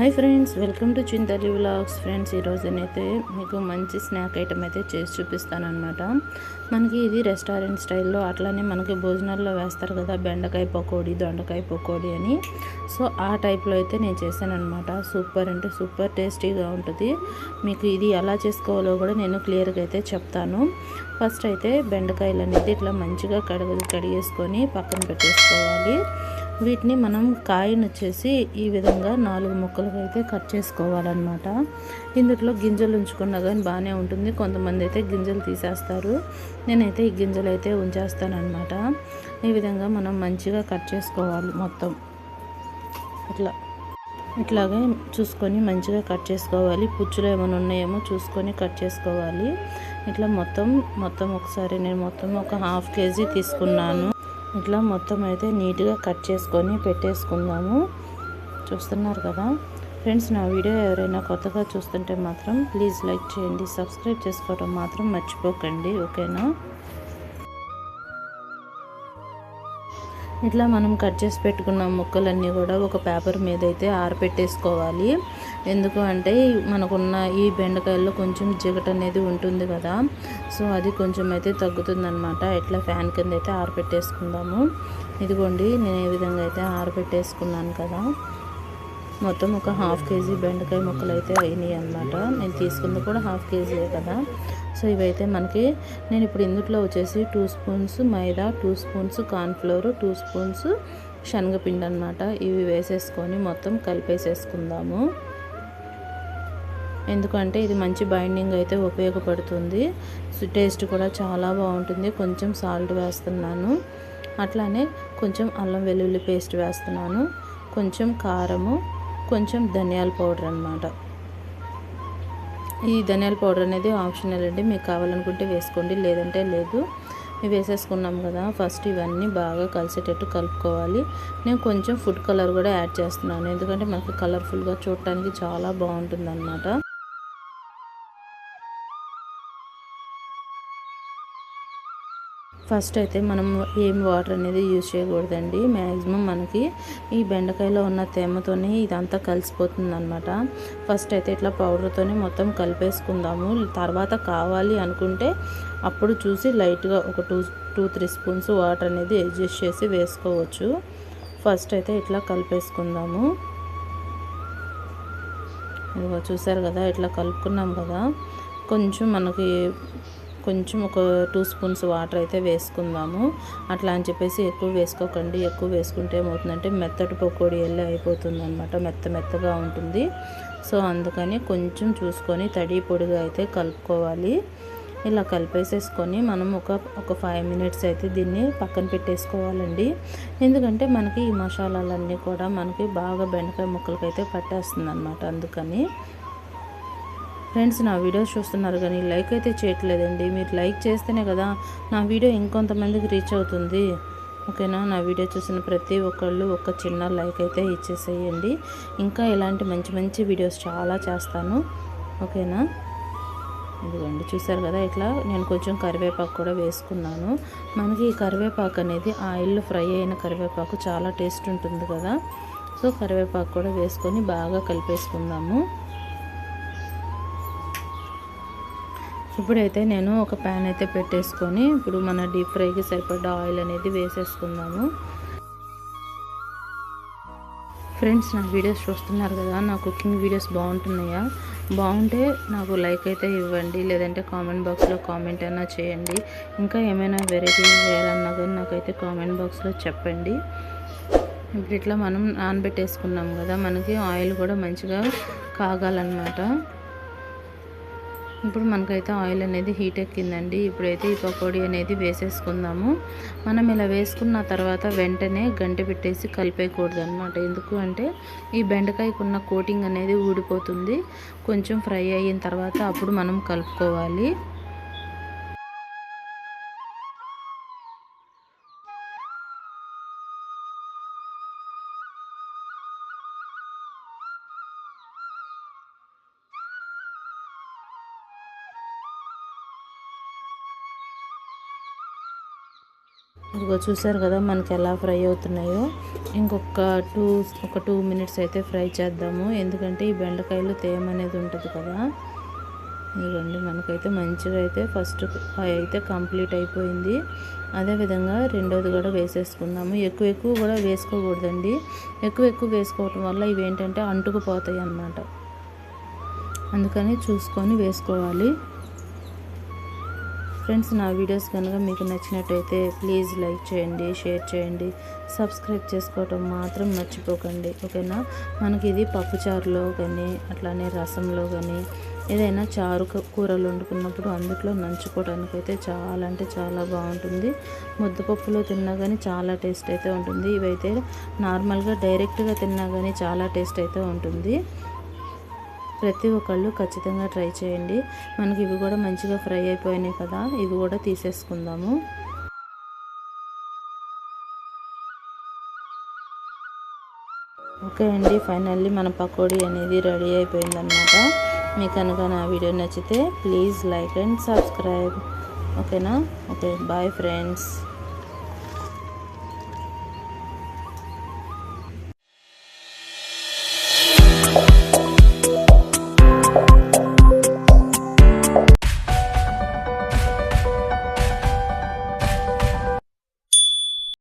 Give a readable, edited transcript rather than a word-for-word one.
Hi friends, welcome to Chintali vlogs. Friends, ఈరోజునైతే మీకు మంచి స్నాక్ ఐటమ్ అయితే చేసి చూపిస్తానమాట. మనకి ఇది రెస్టారెంట్ స్టైల్లో, అట్లానే మనకి భోజనాల్లో వేస్తారు కదా, బెండకాయ పకోడీ, దొండకాయ పకోడీ అని. సో ఆ టైప్లో అయితే నేను చేశానమాట. సూపర్ అంటే సూపర్ టేస్టీగా ఉంటుంది. మీకు ఇది ఎలా చేసుకోవాలో కూడా నేను క్లియర్గా అయితే చెప్తాను. ఫస్ట్ అయితే బెండకాయలు అనేది ఇట్లా మంచిగా కడిగేసుకొని పక్కన పెట్టేసుకోవాలి. వీటిని మనం కాయను వచ్చేసి ఈ విధంగా 4 ముక్కలుగా అయితే కట్ చేసుకోవాలన్నమాట. ఇందులో గింజలు ఉంచుకున్నా కానీ బాగానే ఉంటుంది. కొంతమంది అయితే గింజలు తీసేస్తారు. నేనైతే ఈ గింజలు అయితే ఉంచేస్తానన్నమాట. ఈ విధంగా మనం మంచిగా కట్ చేసుకోవాలి. మొత్తం ఇట్లాగే చూసుకొని మంచిగా కట్ చేసుకోవాలి. పుచ్చులు ఏమైనా ఉన్నాయేమో చూసుకొని కట్ చేసుకోవాలి. ఇట్లా మొత్తం ఒకసారి నేను ఒక 1/2 kg తీసుకున్నాను. ఇట్లా మొత్తం అయితే నీట్గా కట్ చేసుకొని పెట్టేసుకుందాము. చూస్తున్నారు కదా ఫ్రెండ్స్, నా వీడియో ఎవరైనా కొత్తగా చూస్తుంటే మాత్రం ప్లీజ్ లైక్ చేయండి, సబ్స్క్రైబ్ చేసుకోవడం మాత్రం మర్చిపోకండి, ఓకేనా. ఇట్లా మనం కట్ చేసి పెట్టుకున్న ముక్కలన్నీ కూడా ఒక పేపర్ మీద అయితే ఆరబెట్టేసుకోవాలి. ఎందుకు అంటే మనకున్న ఈ బెండకాయల్లో కొంచెం జిగట అనేది ఉంటుంది కదా, సో అది కొంచెం అయితే తగ్గుతుందనమాట. ఇట్లా ఫ్యాన్ కింద అయితే ఆరబెట్టేసుకుందాము. ఇదిగోండి, నేను ఏ విధంగా అయితే ఆరబెట్టేసుకున్నాను కదా. మొత్తం ఒక 1/2 kg బెండకాయ ముక్కలు అయితే అయినాయి అన్నమాట. నేను తీసుకుంది కూడా 1/2 kg కదా. సో ఇవైతే మనకి నేను ఇప్పుడు ఇందులో వచ్చేసి 2 స్పూన్స్ మైదా, 2 స్పూన్స్ కార్న్ఫ్లోర్, 2 స్పూన్స్ శనగపిండి అన్నమాట. ఇవి వేసేసుకొని మొత్తం కలిపేసేసుకుందాము. ఎందుకంటే ఇది మంచి బైండింగ్ అయితే ఉపయోగపడుతుంది. టేస్ట్ కూడా చాలా బాగుంటుంది. కొంచెం సాల్ట్ వేస్తున్నాను, అట్లానే కొంచెం అల్లం వెల్లుల్లి పేస్ట్ వేస్తున్నాను, కొంచెం కారము, కొంచెం ధనియాల పౌడర్ అన్నమాట. ఈ ధనియాల పౌడర్ అనేది ఆప్షనల్ అండి, మీకు కావాలనుకుంటే వేసుకోండి, లేదంటే లేదు. ఇవి వేసేసుకున్నాం కదా. ఫస్ట్ ఇవన్నీ బాగా కలిసేటట్టు కలుపుకోవాలి. నేను కొంచెం ఫుడ్ కలర్ కూడా యాడ్ చేస్తున్నాను, ఎందుకంటే మనకి కలర్ఫుల్గా చూడటానికి చాలా బాగుంటుంది అన్నమాట. ఫస్ట్ అయితే మనం ఏం వాటర్ అనేది యూజ్ చేయకూడదండి. మ్యాక్సిమం మనకి ఈ బెండకాయలో ఉన్న తేమతోనే ఇదంతా కలిసిపోతుంది అనమాట. ఫస్ట్ అయితే ఇట్లా పౌడర్తోనే మొత్తం కలిపేసుకుందాము. తర్వాత కావాలి అనుకుంటే అప్పుడు చూసి లైట్గా ఒక 2-3 స్పూన్స్ వాటర్ అనేది అడ్జస్ట్ చేసి వేసుకోవచ్చు. ఫస్ట్ అయితే ఇట్లా కలిపేసుకుందాము. ఇదిగో చూసారు కదా, ఇట్లా కలుపుకున్నాం కదా. కొంచెం ఒక 2 స్పూన్స్ వాటర్ అయితే వేసుకుందాము. అట్లా అని చెప్పేసి ఎక్కువ వేసుకోకండి. ఎక్కువ వేసుకుంటే ఏమవుతుందంటే మెత్తటి పకోడీ వెళ్ళి అయిపోతుంది అనమాట, మెత్తగా ఉంటుంది. సో అందుకని కొంచెం చూసుకొని తడి పొడిగా అయితే కలుపుకోవాలి. ఇలా కలిపేసేసుకొని మనం ఒక 5 మినిట్స్ అయితే దీన్ని పక్కన పెట్టేసుకోవాలండి. ఎందుకంటే మనకి ఈ మసాలాలన్నీ కూడా మనకి బాగా బెండకాయ ముక్కలకైతే పట్టేస్తుంది అనమాట. అందుకని ఫ్రెండ్స్, నా వీడియోస్ చూస్తున్నారు కానీ లైక్ అయితే చేయట్లేదండి. మీరు లైక్ చేస్తేనే కదా నా వీడియో ఇంకొంతమందికి రీచ్ అవుతుంది, ఓకేనా. నా వీడియో చూసిన ప్రతి ఒక్కళ్ళు ఒక చిన్న లైక్ అయితే ఇచ్చేసేయండి. ఇంకా ఇలాంటి మంచి వీడియోస్ చాలా చేస్తాను, ఓకేనా. ఇదిగోండి, చూసారు కదా, ఇట్లా నేను కొంచెం కరివేపాకు కూడా వేసుకున్నాను. మనకి ఈ కరివేపాకు అనేది ఆయిల్లో ఫ్రై అయిన కరివేపాకు చాలా టేస్ట్ ఉంటుంది కదా. సో కరివేపాకు కూడా వేసుకొని బాగా కలిపేసుకుందాము. ఇప్పుడైతే నేను ఒక ప్యాన్ అయితే పెట్టేసుకొని ఇప్పుడు మన డీప్ ఫ్రైకి సరిపడా ఆయిల్ అనేది వేసేసుకుందాము. ఫ్రెండ్స్, నా వీడియోస్ చూస్తున్నారు కదా, నా కుకింగ్ వీడియోస్ బాగుంటున్నాయా? బాగుంటే నాకు లైక్ అయితే ఇవ్వండి, లేదంటే కామెంట్ బాక్స్లో కామెంట్ అయినా చేయండి. ఇంకా ఏమైనా వెరైటీ చేయాలన్నా కానీ నాకైతే కామెంట్ బాక్స్లో చెప్పండి. ఇప్పుడు ఇట్లా మనం నానబెట్టేసుకున్నాం కదా, మనకి ఆయిల్ కూడా మంచిగా కాగాలన్నమాట. ఇప్పుడు మనకైతే ఆయిల్ అనేది హీట్ ఎక్కిందండి. ఇప్పుడైతే ఈ పకోడీ అనేది వేసేసుకుందాము. మనం ఇలా వేసుకున్న తర్వాత వెంటనే గంటె పెట్టేసి కలిపేయకూడదు అనమాట. ఎందుకు అంటే ఈ బెండకాయకు ఉన్న కోటింగ్ అనేది ఊడిపోతుంది. కొంచెం ఫ్రై అయిన తర్వాత అప్పుడు మనం కలుపుకోవాలి. ఇదిగో చూసారు కదా మనకి ఎలా ఫ్రై అవుతున్నాయో. ఇంకొక 2 మినిట్స్ అయితే ఫ్రై చేద్దాము, ఎందుకంటే ఈ బెండకాయలు తేమ అనేది ఉంటుంది కదా. ఇదిగోండి మనకైతే మంచిగా అయితే ఫస్ట్ ఫ్రై అయితే కంప్లీట్ అయిపోయింది. అదేవిధంగా రెండోది కూడా వేసేసుకుందాము. ఎక్కువ కూడా వేసుకోకూడదండి. ఎక్కువ వేసుకోవటం వల్ల ఇవి ఏంటంటే అంటుకుపోతాయి అన్నమాట. అందుకని చూసుకొని వేసుకోవాలి. ఫ్రెండ్స్, నా వీడియోస్ కనుక మీకు నచ్చినట్టయితే ప్లీజ్ లైక్ చేయండి, షేర్ చేయండి, సబ్స్క్రైబ్ చేసుకోవటం మాత్రం మర్చిపోకండి, ఓకేనా. మనకి ఇది పప్పుచారులో కానీ అట్లానే రసంలో కానీ ఏదైనా చారు కూరలు వండుకున్నప్పుడు అందులో నంచుకోవడానికి అయితే చాలా అంటే చాలా బాగుంటుంది. ముద్దపప్పులో తిన్నా కానీ చాలా టేస్ట్ అయితే ఉంటుంది. ఇవైతే నార్మల్గా డైరెక్ట్గా తిన్నా కానీ చాలా టేస్ట్ అయితే ఉంటుంది. ప్రతి ఒక్కళ్ళు ఖచ్చితంగా ట్రై చేయండి. మనకి ఇవి కూడా మంచిగా ఫ్రై అయిపోయినాయి కదా, ఇవి కూడా తీసేసుకుందాము. ఓకే అండి, ఫైనల్లీ మన పకోడీ అనేది రెడీ అయిపోయిందన్నమాట. మీకు కనుక నా వీడియో నచ్చితే ప్లీజ్ లైక్ అండ్ సబ్స్క్రైబ్, ఓకేనా. Okay, bye friends.